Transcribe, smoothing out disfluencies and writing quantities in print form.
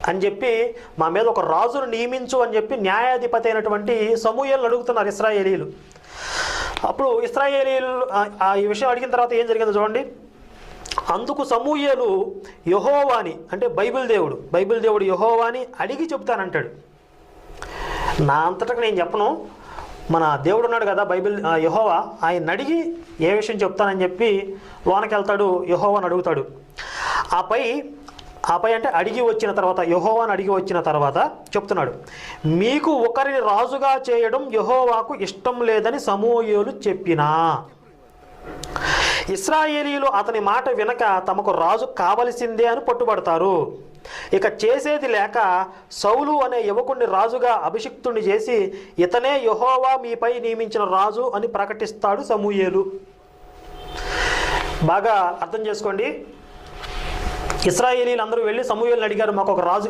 అని చెప్పి మా మీద ఒక రాజును నియమించు అని చెప్పి న్యాయాధిపతి అయినటువంటి సమూయేలును అడుగుతున్నారు ఇశ్రాయేలీలు. అప్పుడు ఇశ్రాయేలీలు ఈ విషయం అడిగిన తర్వాత ఏం జరిగిందో చూడండి. అందుకు సమూయేలు యెహోవాని, అంటే బైబిల్ దేవుడు యెహోవాని అడిగి చెప్తానంటాడు. నా అంతటా నేను చెప్పను, మన దేవుడు ఉన్నాడు కదా బైబిల్ యెహోవా, ఆయన అడిగి ఏ విషయం చెప్తానని చెప్పి లోనకి వెళ్తాడు, యెహోవాని అడుగుతాడు. ఆపై అంటే అడిగి వచ్చిన తర్వాత, యెహోవాని అడిగి వచ్చిన తర్వాత చెప్తున్నాడు, మీకు ఒకరిని రాజుగా చేయడం యెహోవాకు ఇష్టం లేదని సమూయేలు చెప్పినా ఇశ్రాయేలీయులు అతని మాట వినక తమకు రాజు కావలసిందే అని పట్టుబడతారు. ఇక చేసేది లేక సౌలు అనే యువకుడిని రాజుగా అభిషిక్తుడిని చేసి ఇతనే యెహోవా మీపై నియమించిన రాజు అని ప్రకటిస్తాడు సమూయేలు. బాగా అర్థం చేసుకోండి. ఇశ్రాయేలీయులు అందరూ వెళ్ళి సమూయేలుని అడిగారు, మాకు ఒక రాజుగా